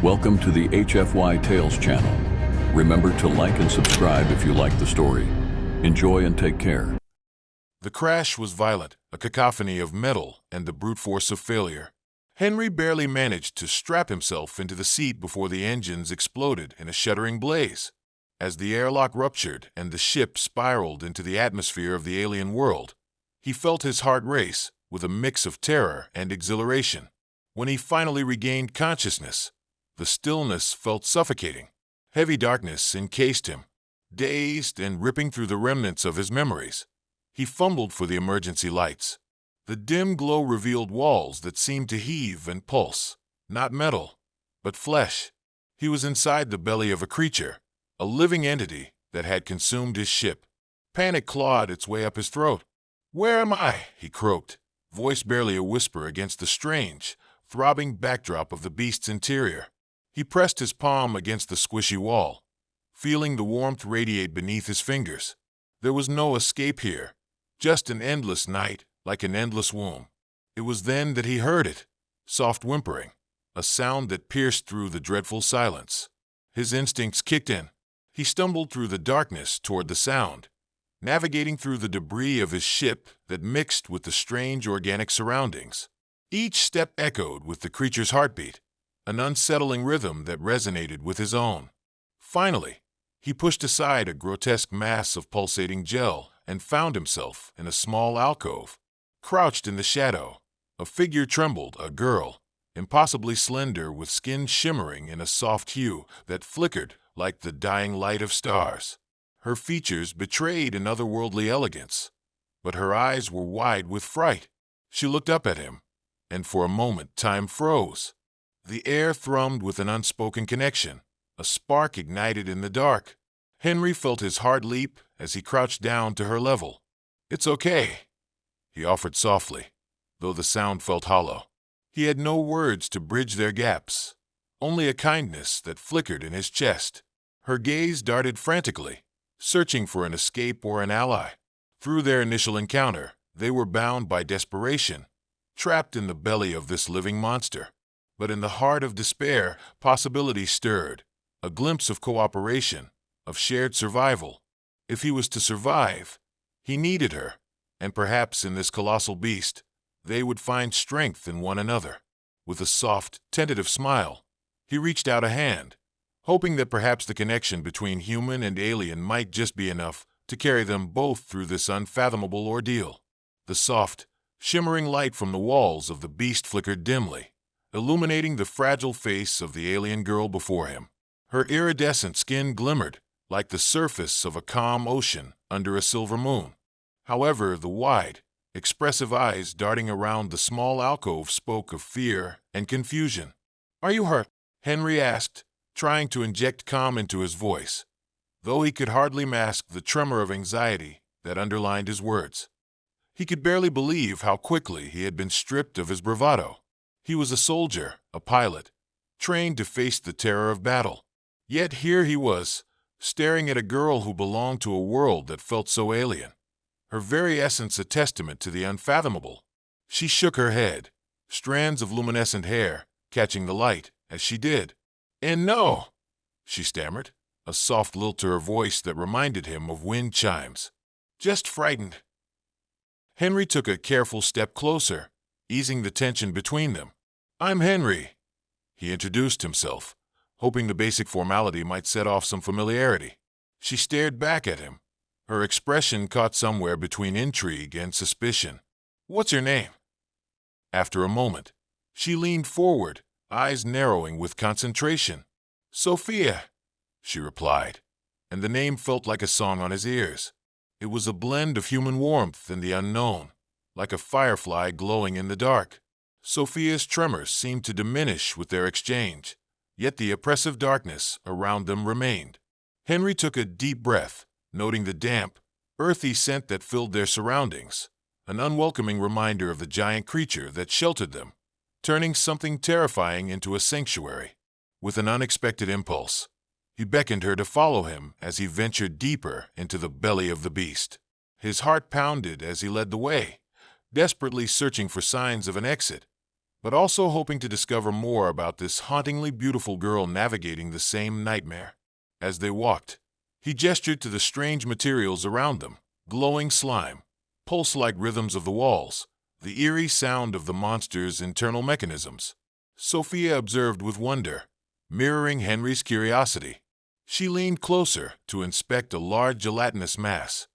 Welcome to the HFY Tales channel. Remember to like and subscribe if you like the story. Enjoy and take care. The crash was violent, a cacophony of metal and the brute force of failure. Henry barely managed to strap himself into the seat before the engines exploded in a shuddering blaze. As the airlock ruptured and the ship spiraled into the atmosphere of the alien world, he felt his heart race with a mix of terror and exhilaration. When he finally regained consciousness, the stillness felt suffocating. Heavy darkness encased him. Dazed and ripping through the remnants of his memories, he fumbled for the emergency lights. The dim glow revealed walls that seemed to heave and pulse, not metal, but flesh. He was inside the belly of a creature, a living entity that had consumed his ship. Panic clawed its way up his throat. "Where am I?" he croaked, voice barely a whisper against the strange, throbbing backdrop of the beast's interior. He pressed his palm against the squishy wall, feeling the warmth radiate beneath his fingers. There was no escape here, just an endless night, like an endless womb. It was then that he heard it, soft whimpering, a sound that pierced through the dreadful silence. His instincts kicked in. He stumbled through the darkness toward the sound, navigating through the debris of his ship that mixed with the strange organic surroundings. Each step echoed with the creature's heartbeat, an unsettling rhythm that resonated with his own. Finally, he pushed aside a grotesque mass of pulsating gel and found himself in a small alcove. Crouched in the shadow, a figure trembled, a girl, impossibly slender with skin shimmering in a soft hue that flickered like the dying light of stars. Her features betrayed an otherworldly elegance, but her eyes were wide with fright. She looked up at him, and for a moment time froze. The air thrummed with an unspoken connection, a spark ignited in the dark. Henry felt his heart leap as he crouched down to her level. "It's okay," he offered softly, though the sound felt hollow. He had no words to bridge their gaps, only a kindness that flickered in his chest. Her gaze darted frantically, searching for an escape or an ally. Through their initial encounter, they were bound by desperation, trapped in the belly of this living monster. But in the heart of despair, possibility stirred, a glimpse of cooperation, of shared survival. If he was to survive, he needed her, and perhaps in this colossal beast, they would find strength in one another. With a soft, tentative smile, he reached out a hand, hoping that perhaps the connection between human and alien might just be enough to carry them both through this unfathomable ordeal. The soft, shimmering light from the walls of the beast flickered dimly, illuminating the fragile face of the alien girl before him. Her iridescent skin glimmered like the surface of a calm ocean under a silver moon. However, the wide, expressive eyes darting around the small alcove spoke of fear and confusion. "Are you hurt?" Henry asked, trying to inject calm into his voice, though he could hardly mask the tremor of anxiety that underlined his words. He could barely believe how quickly he had been stripped of his bravado. He was a soldier, a pilot, trained to face the terror of battle. Yet here he was, staring at a girl who belonged to a world that felt so alien, her very essence a testament to the unfathomable. She shook her head, strands of luminescent hair catching the light as she did. "And no," she stammered, a soft lilt to her voice that reminded him of wind chimes. "Just frightened." Henry took a careful step closer, easing the tension between them. "I'm Henry," he introduced himself, hoping the basic formality might set off some familiarity. She stared back at him, her expression caught somewhere between intrigue and suspicion. "What's your name?" After a moment, she leaned forward, eyes narrowing with concentration. "Sophia," she replied, and the name felt like a song on his ears. It was a blend of human warmth and the unknown, like a firefly glowing in the dark. Sophia's tremors seemed to diminish with their exchange, yet the oppressive darkness around them remained. Henry took a deep breath, noting the damp, earthy scent that filled their surroundings, an unwelcoming reminder of the giant creature that sheltered them, turning something terrifying into a sanctuary. With an unexpected impulse, he beckoned her to follow him as he ventured deeper into the belly of the beast. His heart pounded as he led the way, desperately searching for signs of an exit. but also hoping to discover more about this hauntingly beautiful girl navigating the same nightmare. As they walked, he gestured to the strange materials around them: glowing slime, pulse-like rhythms of the walls, the eerie sound of the monster's internal mechanisms. Sophia observed with wonder, mirroring Henry's curiosity. She leaned closer to inspect a large gelatinous mass,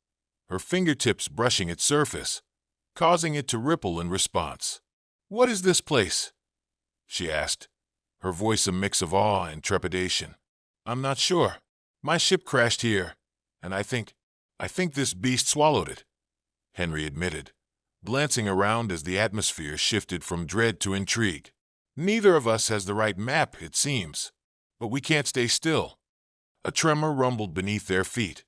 her fingertips brushing its surface, causing it to ripple in response. "What is this place?" she asked, her voice a mix of awe and trepidation. "I'm not sure. My ship crashed here, and I think this beast swallowed it," Henry admitted, glancing around as the atmosphere shifted from dread to intrigue. "Neither of us has the right map, it seems, but we can't stay still." A tremor rumbled beneath their feet,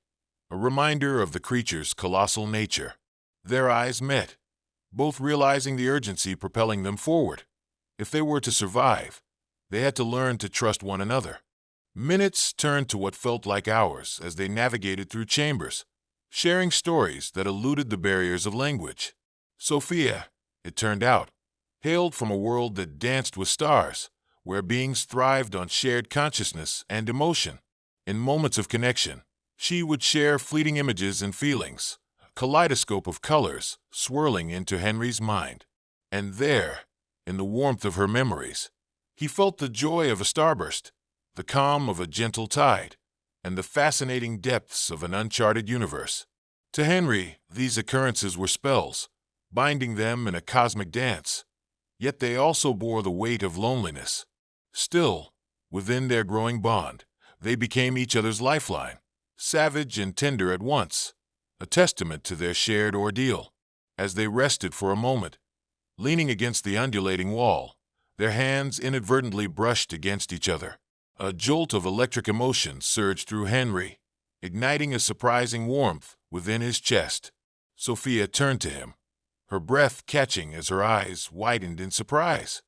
a reminder of the creature's colossal nature. Their eyes met, both realizing the urgency propelling them forward. If they were to survive, they had to learn to trust one another. Minutes turned to what felt like hours as they navigated through chambers, sharing stories that eluded the barriers of language. Sophia, it turned out, hailed from a world that danced with stars, where beings thrived on shared consciousness and emotion. In moments of connection, she would share fleeting images and feelings, a kaleidoscope of colors swirling into Henry's mind. And there, in the warmth of her memories, he felt the joy of a starburst, the calm of a gentle tide, and the fascinating depths of an uncharted universe. To Henry, these occurrences were spells, binding them in a cosmic dance, yet they also bore the weight of loneliness. Still, within their growing bond, they became each other's lifeline, savage and tender at once, a testament to their shared ordeal. As they rested for a moment, leaning against the undulating wall, their hands inadvertently brushed against each other. A jolt of electric emotion surged through Henry, igniting a surprising warmth within his chest. Sophia turned to him, her breath catching as her eyes widened in surprise.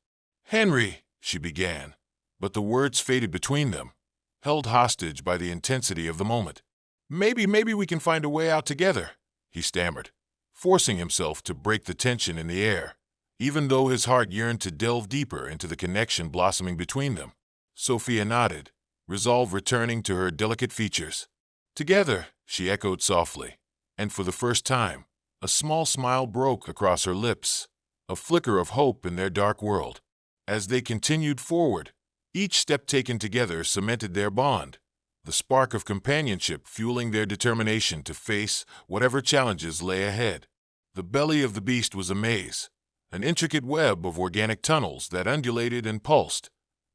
"Henry," she began, but the words faded between them, held hostage by the intensity of the moment. Maybe we can find a way out together," he stammered, forcing himself to break the tension in the air, even though his heart yearned to delve deeper into the connection blossoming between them. Sophia nodded, resolve returning to her delicate features. "Together," she echoed softly, and for the first time, a small smile broke across her lips, a flicker of hope in their dark world. As they continued forward, each step taken together cemented their bond, the spark of companionship fueling their determination to face whatever challenges lay ahead. The belly of the beast was a maze, an intricate web of organic tunnels that undulated and pulsed,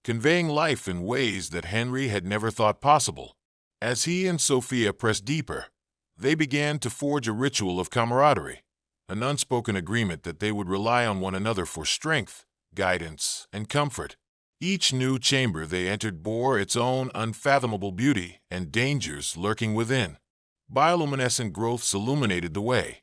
conveying life in ways that Henry had never thought possible. As he and Sophia pressed deeper, they began to forge a ritual of camaraderie, an unspoken agreement that they would rely on one another for strength, guidance, and comfort. Each new chamber they entered bore its own unfathomable beauty and dangers lurking within. Bioluminescent growths illuminated the way,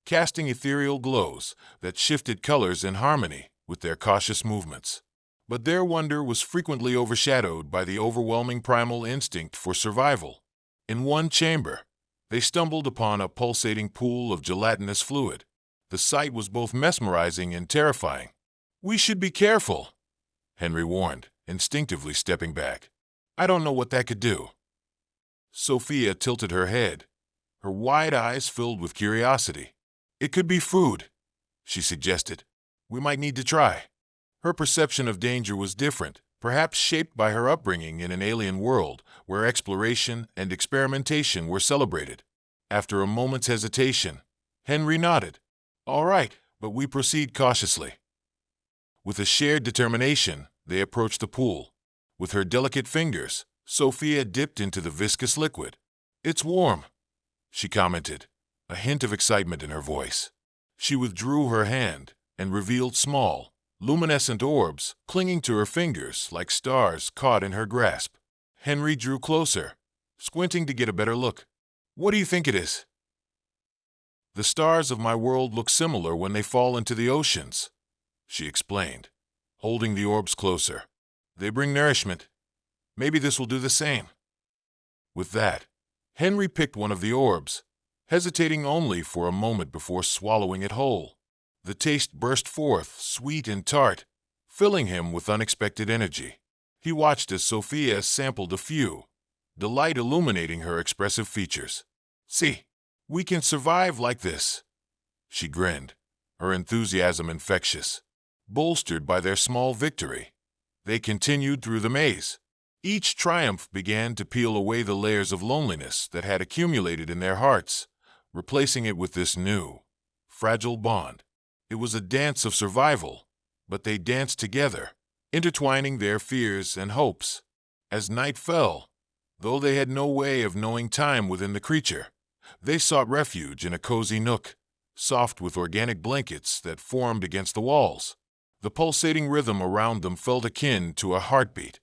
casting ethereal glows that shifted colors in harmony with their cautious movements. But their wonder was frequently overshadowed by the overwhelming primal instinct for survival. In one chamber, they stumbled upon a pulsating pool of gelatinous fluid. The sight was both mesmerizing and terrifying. "We should be careful," Henry warned, instinctively stepping back. "I don't know what that could do." Sophia tilted her head, her wide eyes filled with curiosity. "It could be food," she suggested. "We might need to try." Her perception of danger was different, perhaps shaped by her upbringing in an alien world where exploration and experimentation were celebrated. After a moment's hesitation, Henry nodded. "All right, but we proceed cautiously." With a shared determination, they approached the pool. With her delicate fingers, Sophia dipped into the viscous liquid. "It's warm," she commented, a hint of excitement in her voice. She withdrew her hand and revealed small, luminescent orbs clinging to her fingers like stars caught in her grasp. Henry drew closer, squinting to get a better look. "What do you think it is?" "The stars of my world look similar when they fall into the oceans," she explained, holding the orbs closer. "They bring nourishment. Maybe this will do the same." With that, Henry picked one of the orbs, hesitating only for a moment before swallowing it whole. The taste burst forth, sweet and tart, filling him with unexpected energy. He watched as Sophia sampled a few, delight illuminating her expressive features. "See, we can survive like this." She grinned, her enthusiasm infectious. Bolstered by their small victory, they continued through the maze. Each triumph began to peel away the layers of loneliness that had accumulated in their hearts, replacing it with this new, fragile bond. It was a dance of survival, but they danced together, intertwining their fears and hopes. As night fell, though they had no way of knowing time within the creature, they sought refuge in a cozy nook, soft with organic blankets that formed against the walls. The pulsating rhythm around them felt akin to a heartbeat,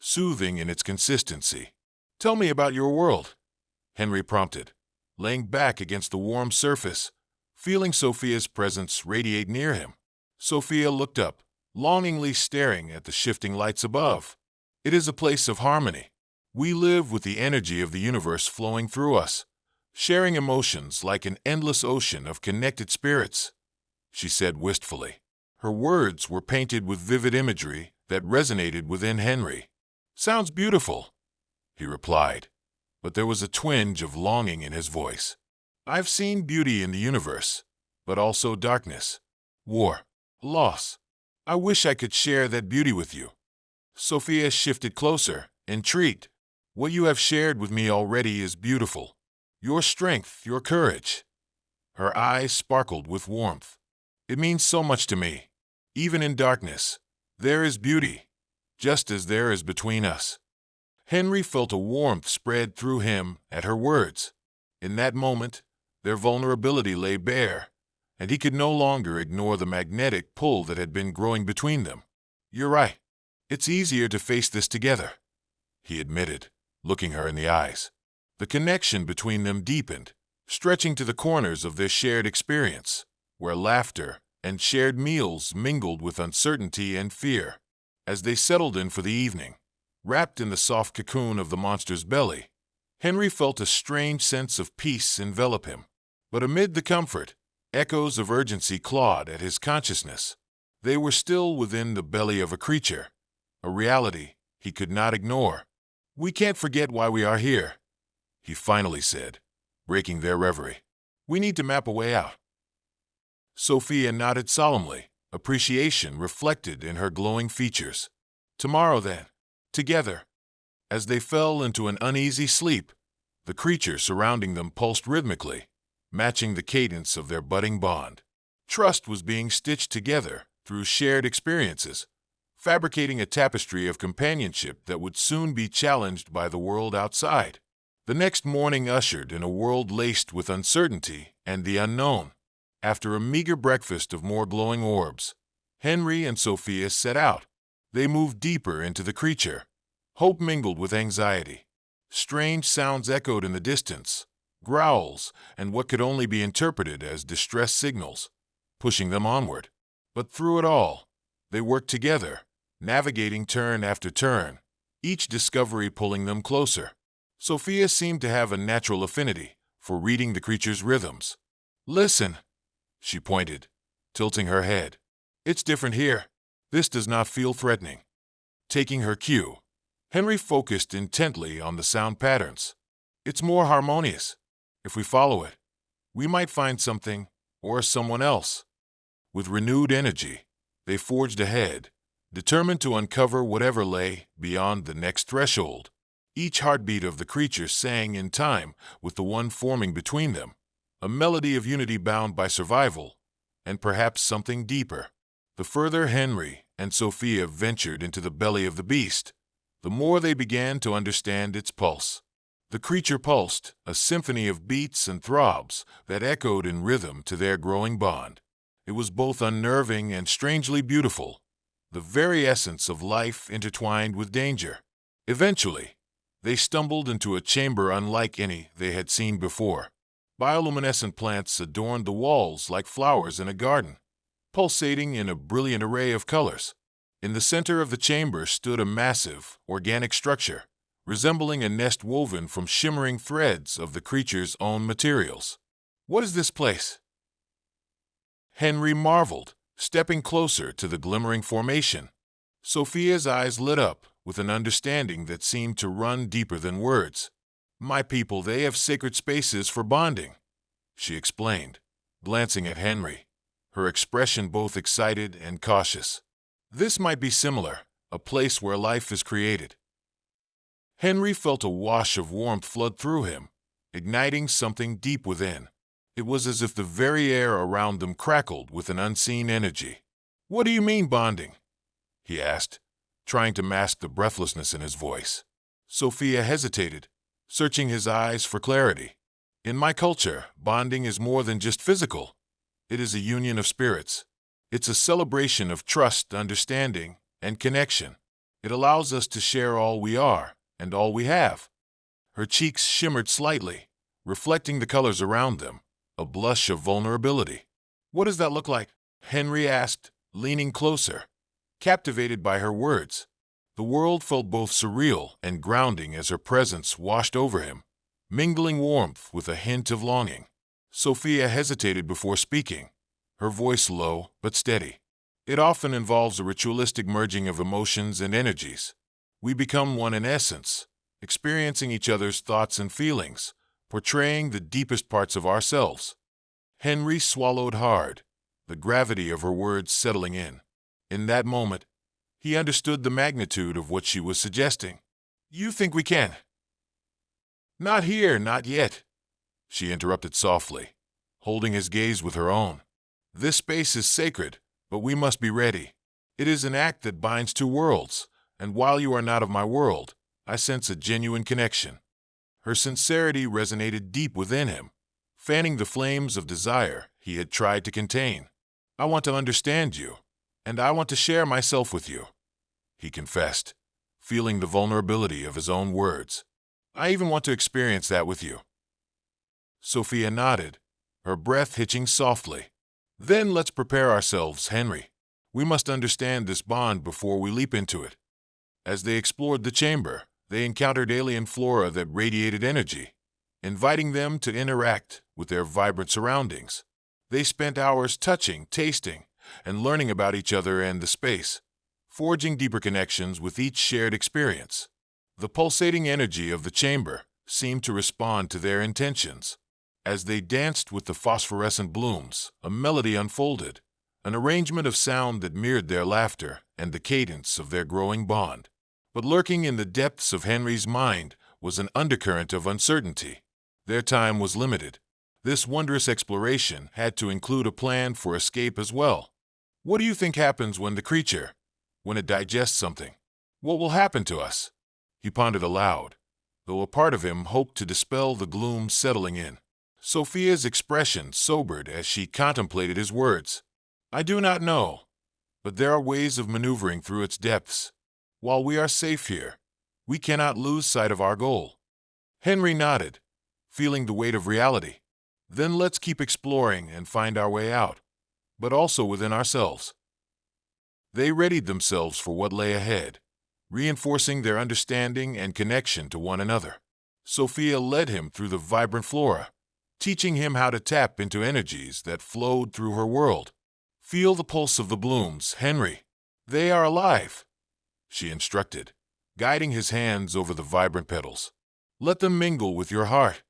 soothing in its consistency. "Tell me about your world," Henry prompted, laying back against the warm surface, feeling Sophia's presence radiate near him. Sophia looked up, longingly staring at the shifting lights above. "It is a place of harmony. We live with the energy of the universe flowing through us, sharing emotions like an endless ocean of connected spirits," she said wistfully. Her words were painted with vivid imagery that resonated within Henry. "Sounds beautiful," he replied, but there was a twinge of longing in his voice. "I've seen beauty in the universe, but also darkness, war, loss. I wish I could share that beauty with you." Sophia shifted closer, intrigued. "What you have shared with me already is beautiful. Your strength, your courage." Her eyes sparkled with warmth. "It means so much to me. Even in darkness, there is beauty, just as there is between us." Henry felt a warmth spread through him at her words. In that moment, their vulnerability lay bare, and he could no longer ignore the magnetic pull that had been growing between them. "You're right. It's easier to face this together," he admitted, looking her in the eyes. The connection between them deepened, stretching to the corners of their shared experience, where laughter and shared meals mingled with uncertainty and fear. As they settled in for the evening, wrapped in the soft cocoon of the monster's belly, Henry felt a strange sense of peace envelop him. But amid the comfort, echoes of urgency clawed at his consciousness. They were still within the belly of a creature, a reality he could not ignore. "We can't forget why we are here," he finally said, breaking their reverie. "We need to map a way out." Sophia nodded solemnly, appreciation reflected in her glowing features. "Tomorrow, then, together." As they fell into an uneasy sleep, the creature surrounding them pulsed rhythmically, matching the cadence of their budding bond. Trust was being stitched together through shared experiences, fabricating a tapestry of companionship that would soon be challenged by the world outside. The next morning ushered in a world laced with uncertainty and the unknown. After a meager breakfast of more glowing orbs, Henry and Sophia set out. They moved deeper into the creature. Hope mingled with anxiety. Strange sounds echoed in the distance, growls, and what could only be interpreted as distress signals, pushing them onward. But through it all, they worked together, navigating turn after turn, each discovery pulling them closer. Sophia seemed to have a natural affinity for reading the creature's rhythms. "Listen," she pointed, tilting her head. "It's different here. This does not feel threatening." Taking her cue, Henry focused intently on the sound patterns. "It's more harmonious. If we follow it, we might find something or someone else." With renewed energy, they forged ahead, determined to uncover whatever lay beyond the next threshold. Each heartbeat of the creature sang in time with the one forming between them, a melody of unity bound by survival, and perhaps something deeper. The further Henry and Sophia ventured into the belly of the beast, the more they began to understand its pulse. The creature pulsed, a symphony of beats and throbs that echoed in rhythm to their growing bond. It was both unnerving and strangely beautiful, the very essence of life intertwined with danger. Eventually, they stumbled into a chamber unlike any they had seen before. Bioluminescent plants adorned the walls like flowers in a garden, pulsating in a brilliant array of colors. In the center of the chamber stood a massive, organic structure, resembling a nest woven from shimmering threads of the creature's own materials. "What is this place?" Henry marveled, stepping closer to the glimmering formation. Sophia's eyes lit up with an understanding that seemed to run deeper than words. My people, they have sacred spaces for bonding, she explained, glancing at Henry, her expression both excited and cautious. This might be similar, a place where life is created. Henry felt a wash of warmth flood through him, igniting something deep within. It was as if the very air around them crackled with an unseen energy. What do you mean bonding? He asked, trying to mask the breathlessness in his voice. Sophia hesitated, searching his eyes for clarity. In my culture, bonding is more than just physical. It is a union of spirits. It's a celebration of trust, understanding, and connection. It allows us to share all we are and all we have. Her cheeks shimmered slightly, reflecting the colors around them, a blush of vulnerability. What does that look like? Henry asked, leaning closer, captivated by her words. The world felt both surreal and grounding as her presence washed over him, mingling warmth with a hint of longing. Sophia hesitated before speaking, her voice low but steady. It often involves a ritualistic merging of emotions and energies. We become one in essence, experiencing each other's thoughts and feelings, portraying the deepest parts of ourselves. Henry swallowed hard, the gravity of her words settling in. In that moment, he understood the magnitude of what she was suggesting. You think we can? Not here, not yet, she interrupted softly, holding his gaze with her own. This space is sacred, but we must be ready. It is an act that binds two worlds, and while you are not of my world, I sense a genuine connection. Her sincerity resonated deep within him, fanning the flames of desire he had tried to contain. I want to understand you, and I want to share myself with you, he confessed, feeling the vulnerability of his own words. I even want to experience that with you. Sophia nodded, her breath hitching softly. Then let's prepare ourselves, Henry. We must understand this bond before we leap into it. As they explored the chamber, they encountered alien flora that radiated energy, inviting them to interact with their vibrant surroundings. They spent hours touching, tasting, and learning about each other and the space, forging deeper connections with each shared experience. The pulsating energy of the chamber seemed to respond to their intentions. As they danced with the phosphorescent blooms, a melody unfolded, an arrangement of sound that mirrored their laughter and the cadence of their growing bond. But lurking in the depths of Henry's mind was an undercurrent of uncertainty. Their time was limited. This wondrous exploration had to include a plan for escape as well. What do you think happens when it digests something? What will happen to us? He pondered aloud, though a part of him hoped to dispel the gloom settling in. Sophia's expression sobered as she contemplated his words. I do not know, but there are ways of maneuvering through its depths. While we are safe here, we cannot lose sight of our goal. Henry nodded, feeling the weight of reality. Then let's keep exploring and find our way out, but also within ourselves. They readied themselves for what lay ahead, reinforcing their understanding and connection to one another. Sophia led him through the vibrant flora, teaching him how to tap into energies that flowed through her world. Feel the pulse of the blooms, Henry. They are alive, she instructed, guiding his hands over the vibrant petals. Let them mingle with your heart.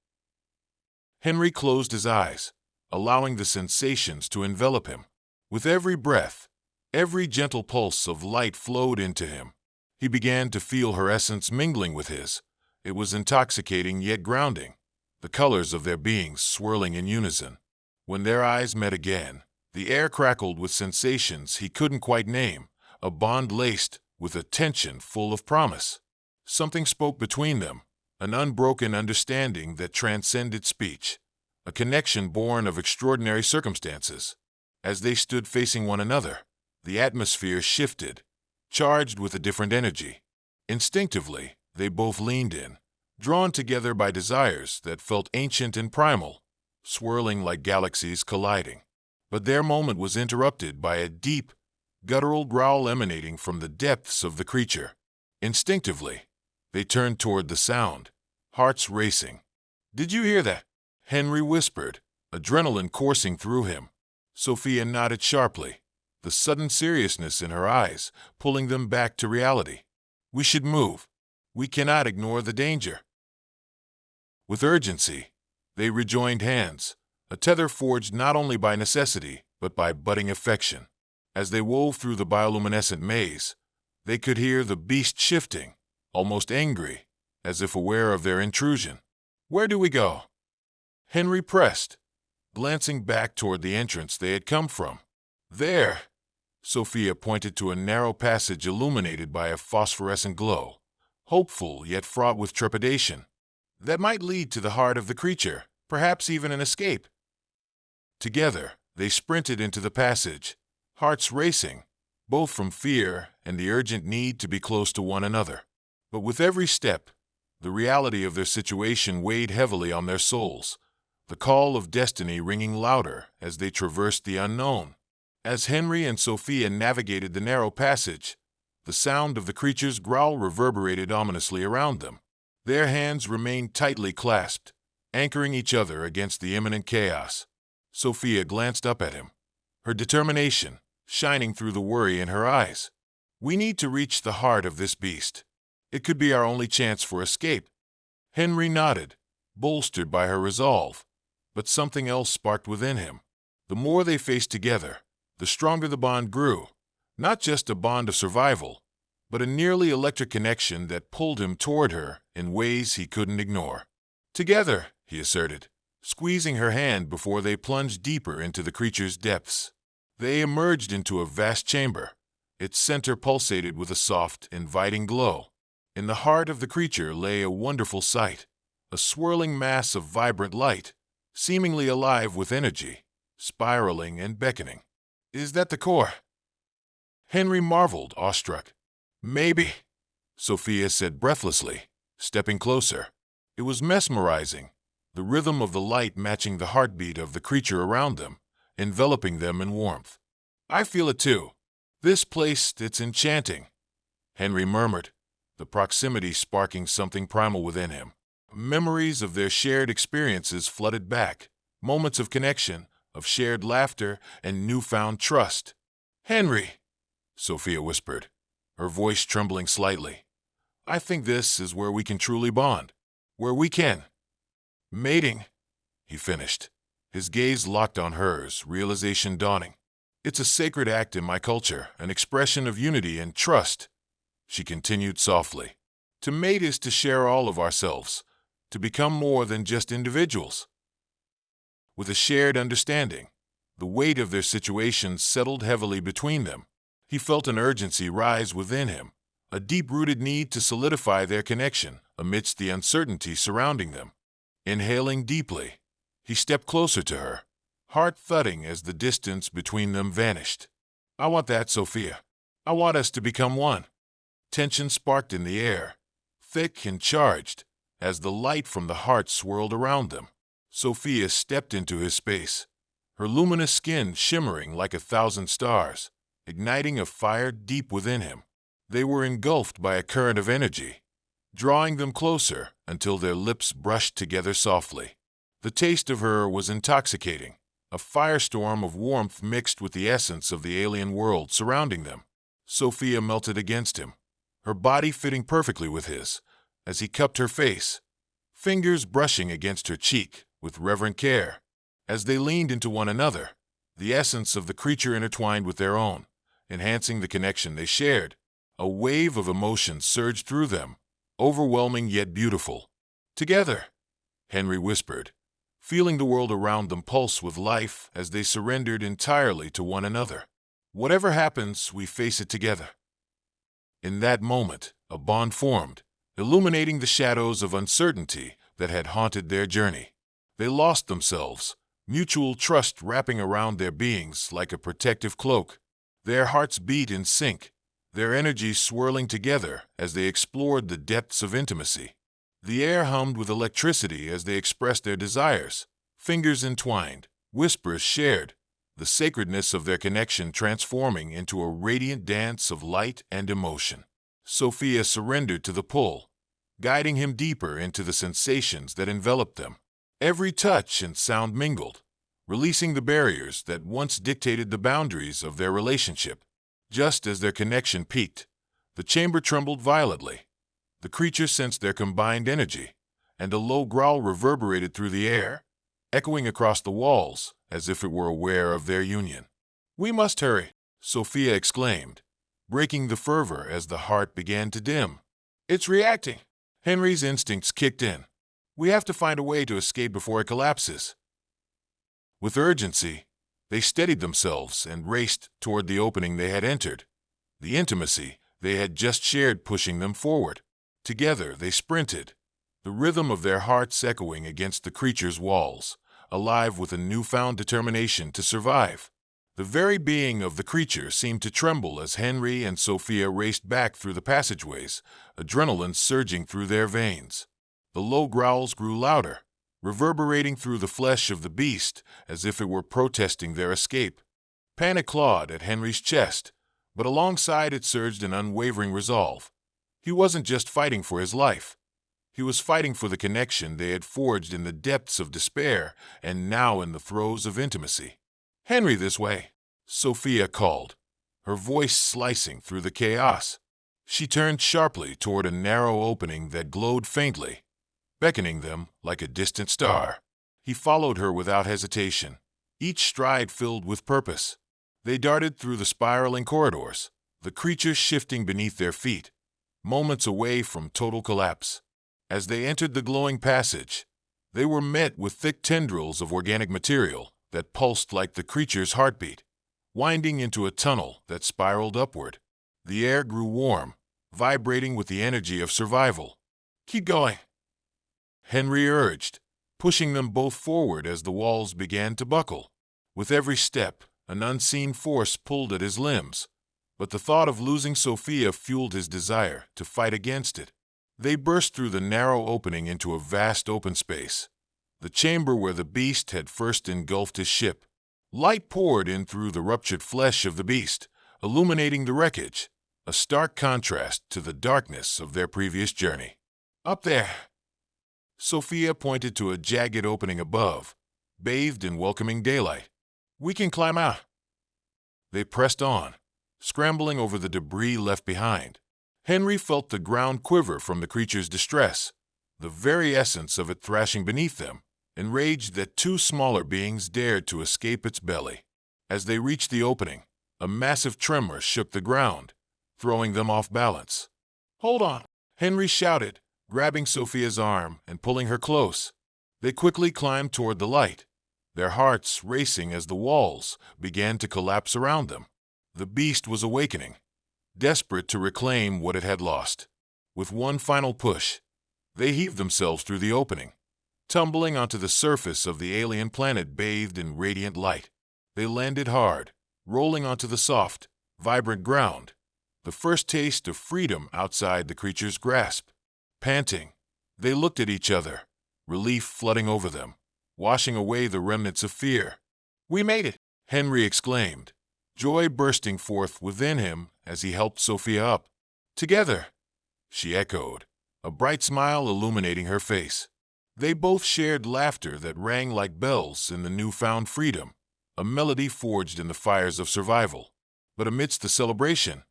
Henry closed his eyes, allowing the sensations to envelop him. With every breath, every gentle pulse of light flowed into him. He began to feel her essence mingling with his. It was intoxicating yet grounding, the colors of their beings swirling in unison. When their eyes met again, the air crackled with sensations he couldn't quite name, a bond laced with a tension full of promise. Something spoke between them, an unbroken understanding that transcended speech, a connection born of extraordinary circumstances. As they stood facing one another, the atmosphere shifted, charged with a different energy. Instinctively, they both leaned in, drawn together by desires that felt ancient and primal, swirling like galaxies colliding. But their moment was interrupted by a deep, guttural growl emanating from the depths of the creature. Instinctively, they turned toward the sound, hearts racing. Did you hear that? Henry whispered, adrenaline coursing through him. Sophia nodded sharply, the sudden seriousness in her eyes pulling them back to reality. We should move. We cannot ignore the danger. With urgency, they rejoined hands, a tether forged not only by necessity, but by budding affection. As they wove through the bioluminescent maze, they could hear the beast shifting, almost angry, as if aware of their intrusion. Where do we go? Henry pressed, glancing back toward the entrance they had come from. There, Sophia pointed to a narrow passage illuminated by a phosphorescent glow, hopeful yet fraught with trepidation. That might lead to the heart of the creature, perhaps even an escape. Together, they sprinted into the passage, hearts racing, both from fear and the urgent need to be close to one another. But with every step, the reality of their situation weighed heavily on their souls, the call of destiny ringing louder as they traversed the unknown. As Henry and Sophia navigated the narrow passage, the sound of the creature's growl reverberated ominously around them. Their hands remained tightly clasped, anchoring each other against the imminent chaos. Sophia glanced up at him, her determination shining through the worry in her eyes. We need to reach the heart of this beast. It could be our only chance for escape. Henry nodded, bolstered by her resolve, but something else sparked within him. The more they faced together, the stronger the bond grew, not just a bond of survival, but a nearly electric connection that pulled him toward her in ways he couldn't ignore. Together, he asserted, squeezing her hand before they plunged deeper into the creature's depths. They emerged into a vast chamber. Its center pulsated with a soft, inviting glow. In the heart of the creature lay a wonderful sight, a swirling mass of vibrant light, seemingly alive with energy, spiraling and beckoning. Is that the core? Henry marveled, awestruck. Maybe, Sophia said breathlessly, stepping closer. It was mesmerizing, the rhythm of the light matching the heartbeat of the creature around them, enveloping them in warmth. I feel it too. This place, it's enchanting, Henry murmured, the proximity sparking something primal within him. Memories of their shared experiences flooded back, moments of connection, of shared laughter and newfound trust. Henry, Sophia whispered, her voice trembling slightly. I think this is where we can truly bond. Where we can. Mating, he finished, his gaze locked on hers, realization dawning. It's a sacred act in my culture, an expression of unity and trust, she continued softly. To mate is to share all of ourselves, to become more than just individuals. With a shared understanding, the weight of their situation settled heavily between them. He felt an urgency rise within him, a deep-rooted need to solidify their connection amidst the uncertainty surrounding them. Inhaling deeply, he stepped closer to her, heart thudding as the distance between them vanished. I want that, Sophia. I want us to become one. Tension sparked in the air, thick and charged, as the light from the heart swirled around them. Sophia stepped into his space, her luminous skin shimmering like 1,000 stars, igniting a fire deep within him. They were engulfed by a current of energy, drawing them closer until their lips brushed together softly. The taste of her was intoxicating, a firestorm of warmth mixed with the essence of the alien world surrounding them. Sophia melted against him, her body fitting perfectly with his, as he cupped her face, fingers brushing against her cheek with reverent care. As they leaned into one another, the essence of the creature intertwined with their own, enhancing the connection they shared. A wave of emotion surged through them, overwhelming yet beautiful. Together, Henry whispered, feeling the world around them pulse with life as they surrendered entirely to one another. Whatever happens, we face it together. In that moment, a bond formed, illuminating the shadows of uncertainty that had haunted their journey. They lost themselves, mutual trust wrapping around their beings like a protective cloak. Their hearts beat in sync, their energies swirling together as they explored the depths of intimacy. The air hummed with electricity as they expressed their desires, fingers entwined, whispers shared, the sacredness of their connection transforming into a radiant dance of light and emotion. Sophia surrendered to the pull, guiding him deeper into the sensations that enveloped them. Every touch and sound mingled, releasing the barriers that once dictated the boundaries of their relationship. Just as their connection peaked, the chamber trembled violently. The creatures sensed their combined energy, and a low growl reverberated through the air, echoing across the walls as if it were aware of their union. "We must hurry," Sophia exclaimed, breaking the fervor as the heart began to dim. "It's reacting." Henry's instincts kicked in. "We have to find a way to escape before it collapses." With urgency, they steadied themselves and raced toward the opening they had entered, the intimacy they had just shared pushing them forward. Together they sprinted, the rhythm of their hearts echoing against the creature's walls, alive with a newfound determination to survive. The very being of the creature seemed to tremble as Henry and Sophia raced back through the passageways, adrenaline surging through their veins. The low growls grew louder, reverberating through the flesh of the beast as if it were protesting their escape. Panic clawed at Henry's chest, but alongside it surged an unwavering resolve. He wasn't just fighting for his life. He was fighting for the connection they had forged in the depths of despair and now in the throes of intimacy. "Henry, this way," Sophia called, her voice slicing through the chaos. She turned sharply toward a narrow opening that glowed faintly, beckoning them like a distant star. He followed her without hesitation, each stride filled with purpose. They darted through the spiraling corridors, the creatures shifting beneath their feet, moments away from total collapse. As they entered the glowing passage, they were met with thick tendrils of organic material that pulsed like the creature's heartbeat, winding into a tunnel that spiraled upward. The air grew warm, vibrating with the energy of survival. "Keep going," Henry urged, pushing them both forward as the walls began to buckle. With every step, an unseen force pulled at his limbs, but the thought of losing Sophia fueled his desire to fight against it. They burst through the narrow opening into a vast open space, the chamber where the beast had first engulfed his ship. Light poured in through the ruptured flesh of the beast, illuminating the wreckage, a stark contrast to the darkness of their previous journey. "Up there," Sophia pointed to a jagged opening above, bathed in welcoming daylight. "We can climb out." They pressed on, scrambling over the debris left behind. Henry felt the ground quiver from the creature's distress, the very essence of it thrashing beneath them, enraged that two smaller beings dared to escape its belly. As they reached the opening, a massive tremor shook the ground, throwing them off balance. "Hold on," Henry shouted, grabbing Sophia's arm and pulling her close. They quickly climbed toward the light, their hearts racing as the walls began to collapse around them. The beast was awakening, desperate to reclaim what it had lost. With one final push, they heaved themselves through the opening, tumbling onto the surface of the alien planet bathed in radiant light. They landed hard, rolling onto the soft, vibrant ground, the first taste of freedom outside the creature's grasp. Panting, they looked at each other, relief flooding over them, washing away the remnants of fear. "We made it," Henry exclaimed, joy bursting forth within him as he helped Sophia up. "Together," she echoed, a bright smile illuminating her face. They both shared laughter that rang like bells in the newfound freedom, a melody forged in the fires of survival. But amidst the celebration,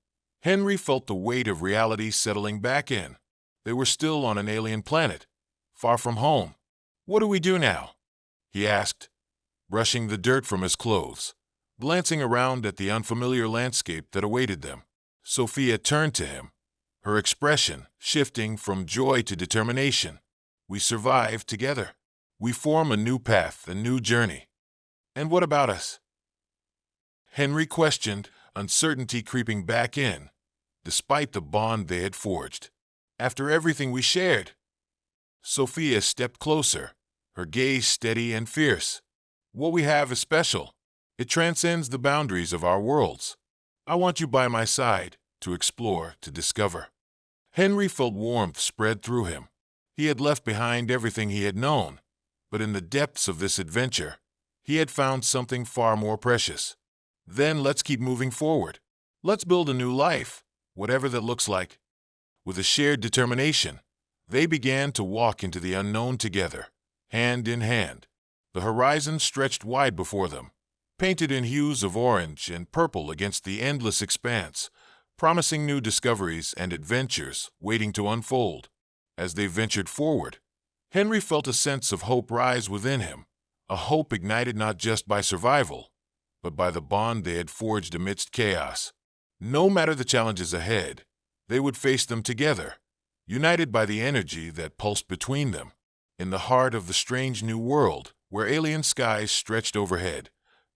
Henry felt the weight of reality settling back in. They were still on an alien planet, far from home. "What do we do now?" he asked, brushing the dirt from his clothes, glancing around at the unfamiliar landscape that awaited them. Sophia turned to him, her expression shifting from joy to determination. "We survive together. We form a new path, a new journey." "And what about us?" Henry questioned, uncertainty creeping back in, despite the bond they had forged. "After everything we shared." Sophia stepped closer, her gaze steady and fierce. "What we have is special. It transcends the boundaries of our worlds. I want you by my side, to explore, to discover." Henry felt warmth spread through him. He had left behind everything he had known, but in the depths of this adventure, he had found something far more precious. "Then let's keep moving forward. Let's build a new life, whatever that looks like." With a shared determination, they began to walk into the unknown together, hand in hand. The horizon stretched wide before them, painted in hues of orange and purple against the endless expanse, promising new discoveries and adventures waiting to unfold. As they ventured forward, Henry felt a sense of hope rise within him, a hope ignited not just by survival, but by the bond they had forged amidst chaos. No matter the challenges ahead, they would face them together, united by the energy that pulsed between them. In the heart of the strange new world, where alien skies stretched overhead,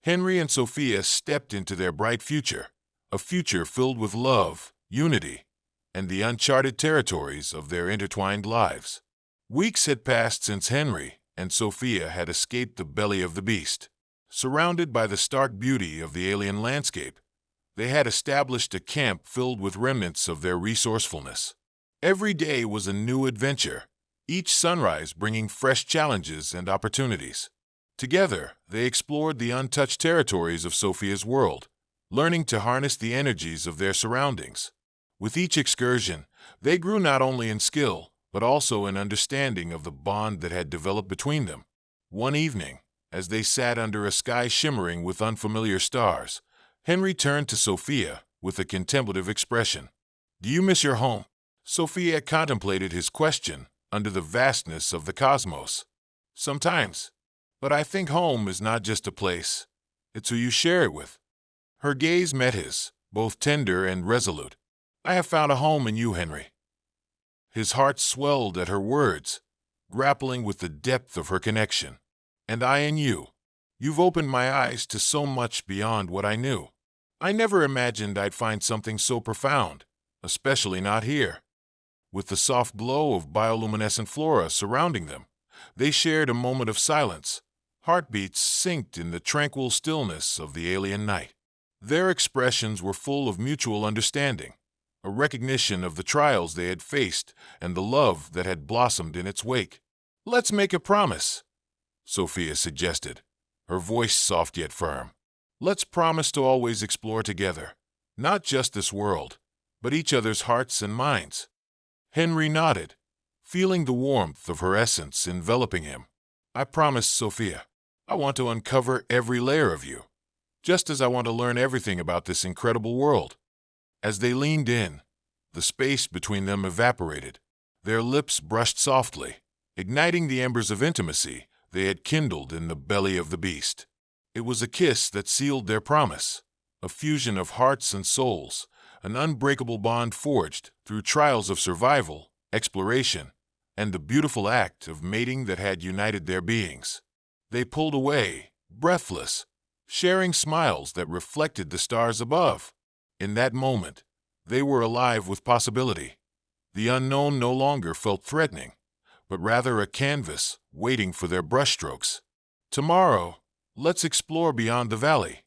Henry and Sophia stepped into their bright future, a future filled with love, unity, and the uncharted territories of their intertwined lives. Weeks had passed since Henry and Sophia had escaped the belly of the beast. Surrounded by the stark beauty of the alien landscape, they had established a camp filled with remnants of their resourcefulness. Every day was a new adventure, each sunrise bringing fresh challenges and opportunities. Together, they explored the untouched territories of Sophia's world, learning to harness the energies of their surroundings. With each excursion, they grew not only in skill, but also in understanding of the bond that had developed between them. One evening, as they sat under a sky shimmering with unfamiliar stars, Henry turned to Sophia with a contemplative expression. "Do you miss your home?" Sophia contemplated his question under the vastness of the cosmos. "Sometimes, but I think home is not just a place, it's who you share it with." Her gaze met his, both tender and resolute. "I have found a home in you, Henry." His heart swelled at her words, grappling with the depth of her connection. "And I in you. You've opened my eyes to so much beyond what I knew. I never imagined I'd find something so profound, especially not here." With the soft glow of bioluminescent flora surrounding them, they shared a moment of silence, heartbeats synced in the tranquil stillness of the alien night. Their expressions were full of mutual understanding, a recognition of the trials they had faced and the love that had blossomed in its wake. "Let's make a promise," Sophia suggested, her voice soft yet firm. "Let's promise to always explore together, not just this world, but each other's hearts and minds." Henry nodded, feeling the warmth of her essence enveloping him. "I promise, Sophia. I want to uncover every layer of you, just as I want to learn everything about this incredible world." As they leaned in, the space between them evaporated. Their lips brushed softly, igniting the embers of intimacy they had kindled in the belly of the beast. It was a kiss that sealed their promise, a fusion of hearts and souls, an unbreakable bond forged through trials of survival, exploration, and the beautiful act of mating that had united their beings. They pulled away, breathless, sharing smiles that reflected the stars above. In that moment, they were alive with possibility. The unknown no longer felt threatening, but rather a canvas waiting for their brushstrokes. "Tomorrow, let's explore beyond the valley,"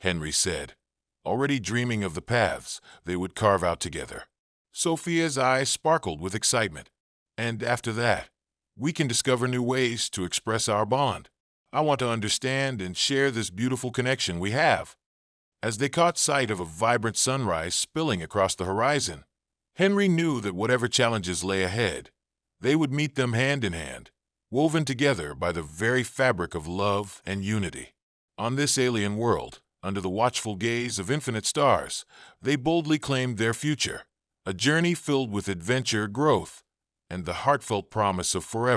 Henry said, already dreaming of the paths they would carve out together. Sophia's eyes sparkled with excitement. "And after that, we can discover new ways to express our bond. I want to understand and share this beautiful connection we have." As they caught sight of a vibrant sunrise spilling across the horizon, Henry knew that whatever challenges lay ahead, they would meet them hand in hand, woven together by the very fabric of love and unity. On this alien world, under the watchful gaze of infinite stars, they boldly claimed their future, a journey filled with adventure, growth, and the heartfelt promise of forever.